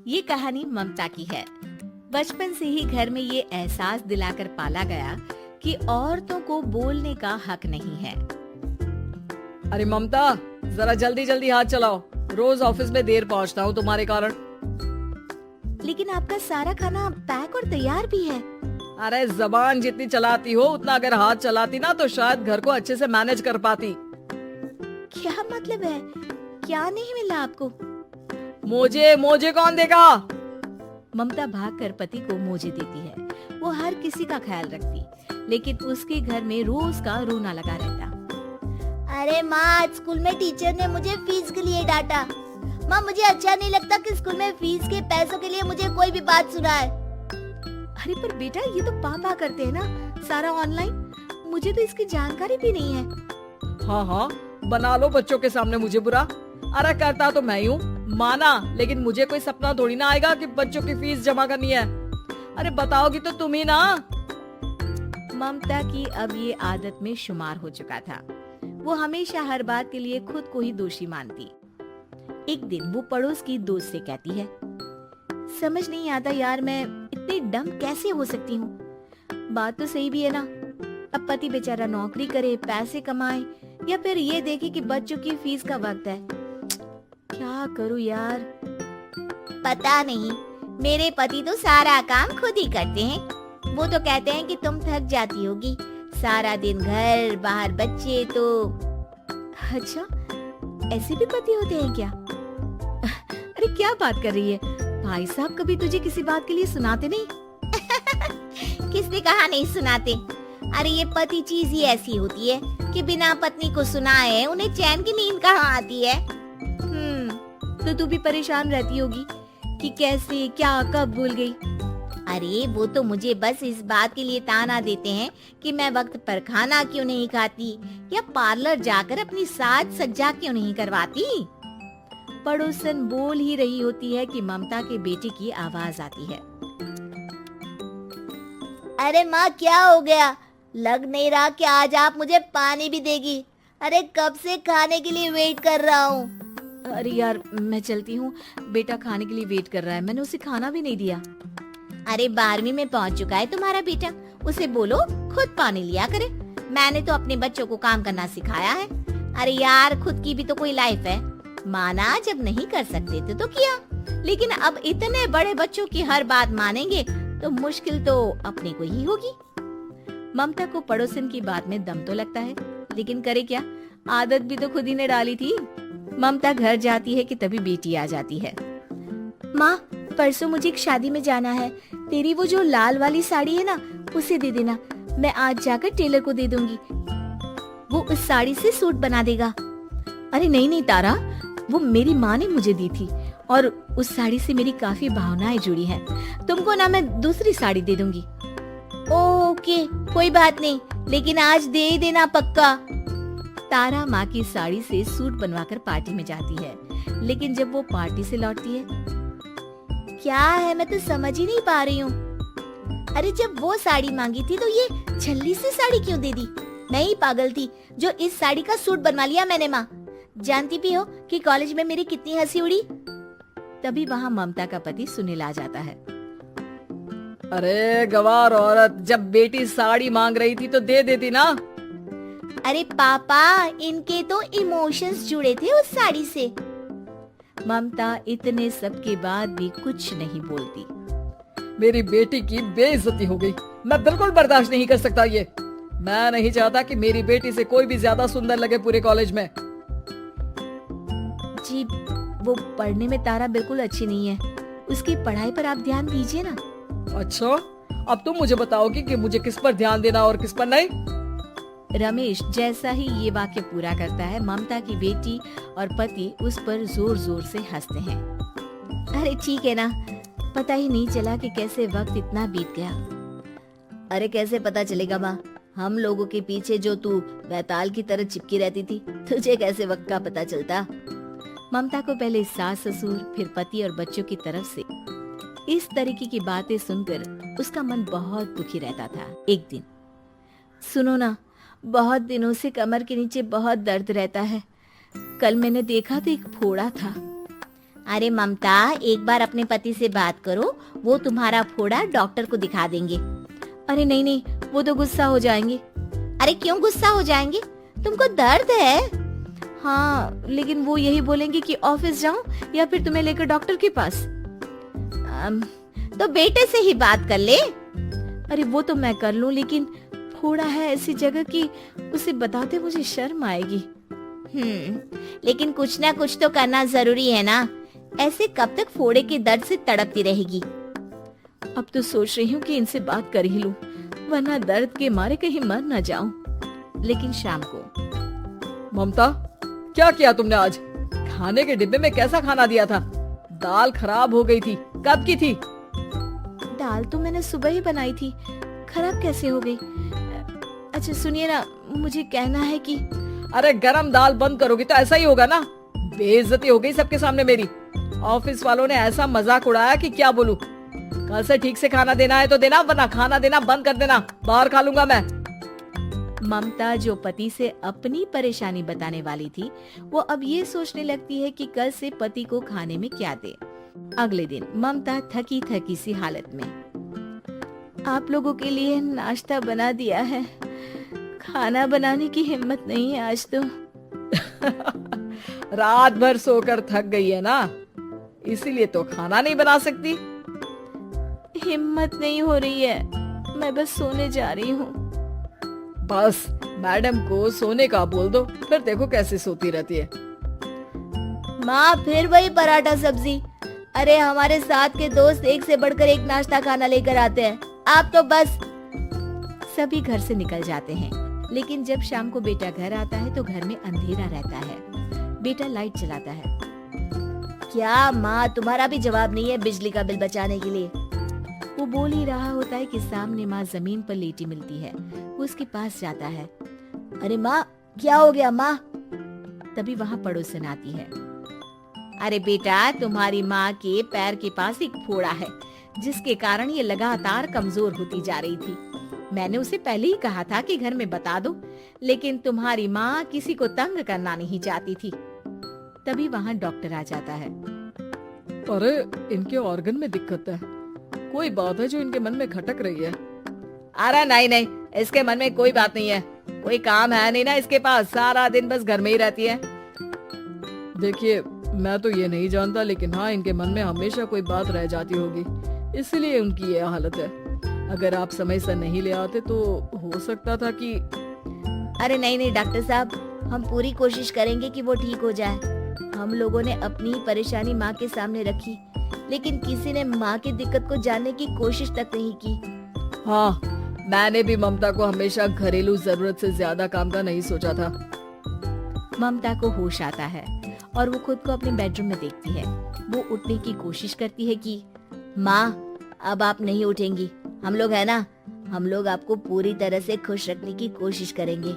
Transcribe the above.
ये कहानी ममता की है। बचपन से ही घर में ये एहसास दिलाकर पाला गया कि औरतों को बोलने का हक नहीं है। अरे ममता, जरा जल्दी जल्दी हाथ चलाओ। रोज ऑफिस में देर पहुंचता हूँ तुम्हारे कारण। लेकिन आपका सारा खाना पैक और तैयार भी है। अरे जबान जितनी चलाती हो उतना अगर हाथ चलाती ना तो शायद घर को अच्छे से मैनेज कर पाती। क्या मतलब है? क्या नहीं मिला आपको? मोजे मोजे कौन देगा? ममता भागकर पति को मोजे देती है। वो हर किसी का ख्याल रखती, लेकिन उसके घर में रोज का रोना लगा रहता। अरे माँ, आज स्कूल में टीचर ने मुझे फीस के लिए डांटा। माँ, मुझे अच्छा नहीं लगता कि स्कूल में फीस के पैसों के लिए मुझे कोई भी बात सुनाए। अरे पर बेटा, ये तो पापा करते हैं ना सारा ऑनलाइन। मुझे तो इसकी जानकारी भी नहीं है। हाँ हाँ, बना लो बच्चों के सामने मुझे बुरा। अरे करता तो मैं ही हूँ, माना, लेकिन मुझे कोई सपना थोड़ी ना आएगा कि बच्चों की फीस जमा करनी है। अरे बताओगी तो तुम ही ना। ममता की अब ये आदत में शुमार हो चुका था। वो हमेशा हर बात के लिए खुद को ही दोषी मानती। एक दिन वो पड़ोस की दोस्त से कहती है, समझ नहीं आता यार, मैं इतनी डम कैसे हो सकती हूँ। बात तो सही भी है ना। अब पति बेचारा नौकरी करे, पैसे कमाए, या फिर ये देखे कि बच्चों की फीस का वक्त है। क्या करूँ यार। पता नहीं, मेरे पति तो सारा काम खुद ही करते हैं। वो तो कहते हैं कि तुम थक जाती होगी, सारा दिन घर बाहर बच्चे। तो अच्छा, ऐसे भी पति होते हैं क्या? अरे क्या बात कर रही है? भाई साहब कभी तुझे किसी बात के लिए सुनाते नहीं? किसने कहा नहीं सुनाते? अरे ये पति चीज ही ऐसी होती है कि बिना पत्नी को सुनाए उन्हें चैन की नींद कहाँ आती है। तो तू भी परेशान रहती होगी कि कैसे, क्या, कब भूल गई। अरे वो तो मुझे बस इस बात के लिए ताना देते हैं कि मैं वक्त पर खाना क्यों नहीं खाती या पार्लर जाकर अपनी साज सज्जा क्यों नहीं करवाती। पड़ोसन बोल ही रही होती है कि ममता के बेटे की आवाज आती है। अरे माँ, क्या हो गया? लग नहीं रहा कि आज आप मुझे पानी भी देगी। अरे कब से खाने के लिए वेट कर रहा हूँ। अरे यार, मैं चलती हूँ। बेटा खाने के लिए वेट कर रहा है, मैंने उसे खाना भी नहीं दिया। अरे 12वीं में पहुँच चुका है तुम्हारा बेटा, उसे बोलो खुद पानी लिया करे। मैंने तो अपने बच्चों को काम करना सिखाया है। अरे यार, खुद की भी तो कोई लाइफ है। माना जब नहीं कर सकते थे तो किया, लेकिन अब इतने बड़े बच्चों की हर बात मानेंगे तो मुश्किल तो अपने को ही होगी। ममता को पड़ोसन की बात में दम तो लगता है, लेकिन करे क्या, आदत भी तो खुद ही ने डाली थी। ममता घर जाती है कि तभी बेटी आ जाती है। माँ, परसों मुझे एक शादी में जाना है। तेरी वो जो लाल वाली साड़ी है ना, उसे दे देना। मैं आज जाकर टेलर को दे दूंगी, वो उस साड़ी से सूट बना देगा। अरे नहीं नहीं तारा, वो मेरी माँ ने मुझे दी थी और उस साड़ी से मेरी काफी भावनाएं जुड़ी हैं। तुमको ना मैं दूसरी साड़ी दे दूंगी। ओके, कोई बात नहीं, लेकिन आज दे देना पक्का। तारा माँ की साड़ी से सूट बनवाकर पार्टी में जाती है, लेकिन जब वो पार्टी से लौटती है, क्या है, मैं तो समझ ही नहीं पा रही हूँ। अरे जब वो साड़ी मांगी थी तो ये छल्ली सी साड़ी क्यों दे दी? मैं ही पागल थी जो इस साड़ी का सूट बनवा लिया मैंने। माँ, जानती भी हो कि कॉलेज में मेरी कितनी हंसी उड़ी। तभी वहाँ ममता का पति सुनील आ जाता है। अरे गवार औरत, जब बेटी साड़ी मांग रही थी तो दे देती ना। अरे पापा, इनके तो इमोशंस जुड़े थे उस साड़ी से। ममता इतने सब के बाद भी कुछ नहीं बोलती। मेरी बेटी की बेइज्जती हो गई, मैं बिल्कुल बर्दाश्त नहीं कर सकता ये। मैं नहीं चाहता कि मेरी बेटी से कोई भी ज्यादा सुंदर लगे पूरे कॉलेज में। जी, वो पढ़ने में तारा बिल्कुल अच्छी नहीं है, उसकी पढ़ाई पर आप ध्यान दीजिए ना। अच्छा, अब तुम मुझे बताओगी कि मुझे किस पर ध्यान देना और किस पर नहीं। रमेश जैसा ही ये वाक्य पूरा करता है, ममता की बेटी और पति उस पर जोर जोर से हंसते हैं। अरे ठीक है ना, पता ही नहीं चला कि कैसे वक्त इतना बीत गया। अरे कैसे पता चलेगा माँ, हम लोगों के पीछे जो तू बैताल की तरह चिपकी रहती थी, तुझे कैसे वक्त का पता चलता। ममता को पहले सास ससुर, फिर पति और बच्चों की तरफ से इस तरीके की बातें सुनकर उसका मन बहुत दुखी रहता था। एक दिन, सुनो ना, बहुत दिनों से कमर के नीचे बहुत दर्द रहता है। कल मैंने देखा तो एक फोड़ा था। अरे ममता, एक बार अपने पति से बात करो, वो तुम्हारा फोड़ा डॉक्टर को दिखा देंगे। अरे नहीं नहीं, वो तो गुस्सा हो जाएंगे। अरे क्यों गुस्सा हो जाएंगे? तुमको दर्द है? हाँ, लेकिन वो यही बोलेंगे कि ऑफिस जाऊं या फिर तुम्हें लेकर डॉक्टर के पास। तो बेटे से ही बात कर ले। अरे वो तो मैं कर लूं, लेकिन फोड़ा है ऐसी जगह कि उसे बताते मुझे शर्म आएगी। लेकिन कुछ ना कुछ तो करना जरूरी है ना, ऐसे कब तक फोड़े के दर्द से तड़पती रहेगी? अब तो सोच रही हूँ कि इनसे बात कर ही लूं, वरना दर्द के मारे कहीं मर न जाऊं। लेकिन शाम को, ममता, क्या किया तुमने आज? खाने के डिब्बे में कैसा खाना दिया था? दाल खराब हो गई थी। कब की थी? दाल तो मैंने सुबह ही बनाई थी, खराब कैसे हो गई? अच्छा सुनिए ना, मुझे कहना है कि अरे गरम दाल बंद करोगी तो ऐसा ही होगा ना। बेइज्जती हो गई सबके सामने मेरी। ऑफिस वालों ने ऐसा मजाक उड़ाया कि क्या बोलूं। कल से ठीक से खाना देना है तो देना, वरना खाना देना बंद कर देना। बाहर खा लूंगा मैं। ममता, जो पति से अपनी परेशानी बताने वाली थी, वो अब ये सोचने लगती है कि कल से पति को खाने में क्या दे। अगले दिन ममता थकी थकी सी हालत में, आप लोगों के लिए नाश्ता बना दिया है, खाना बनाने की हिम्मत नहीं है आज तो। रात भर सोकर थक गई है ना, इसीलिए तो खाना नहीं बना सकती। हिम्मत नहीं हो रही है, मैं बस सोने जा रही हूँ। बस मैडम को सोने का बोल दो, फिर देखो कैसे सोती रहती है। माँ, फिर वही पराठा सब्जी। अरे हमारे साथ के दोस्त एक से बढ़कर एक नाश्ता खाना लेकर आते हैं, आप तो बस। सभी घर से निकल जाते हैं, लेकिन जब शाम को बेटा घर आता है तो घर में अंधेरा रहता है। बेटा लाइट जलाता है। क्या माँ, तुम्हारा भी जवाब नहीं है बिजली का बिल बचाने के लिए? वो बोल ही रहा होता है कि सामने माँ जमीन पर लेटी मिलती है। वो उसके पास जाता है। अरे माँ, क्या हो गया माँ? तभी वहाँ पड़ोसन आती है। अरे बेटा, तुम्हारी माँ के पैर के पास एक फोड़ा है, जिसके कारण ये लगातार कमजोर होती जा रही थी। मैंने उसे पहले ही कहा था कि घर में बता दो, लेकिन तुम्हारी माँ किसी को तंग करना नहीं चाहती थी। तभी वहाँ डॉक्टर आ जाता है। अरे इनके ऑर्गन में दिक्कत है, कोई बात है जो इनके मन में खटक रही है। अरे नहीं नहीं, इसके मन में कोई बात नहीं है, कोई काम है नहीं ना इसके पास, सारा दिन बस घर में ही रहती है। देखिए, मैं तो ये नहीं जानता, लेकिन हाँ, इनके मन में हमेशा कोई बात रह जाती होगी, इसलिए उनकी ये हालत है। अगर आप समय से नहीं ले आते तो हो सकता था कि। अरे नहीं नहीं डॉक्टर साहब, हम पूरी कोशिश करेंगे कि वो ठीक हो जाए। हम लोगों ने अपनी परेशानी माँ के सामने रखी, लेकिन किसी ने माँ की दिक्कत को जानने की कोशिश तक नहीं की। हाँ, मैंने भी ममता को हमेशा घरेलू जरूरत से ज्यादा काम का नहीं सोचा था। ममता को होश आता है और वो खुद को अपने बेडरूम में देखती है। वो उठने की कोशिश करती है कि माँ, अब आप नहीं उठेंगी, हम लोग है ना, हम लोग आपको पूरी तरह से खुश रखने की कोशिश करेंगे।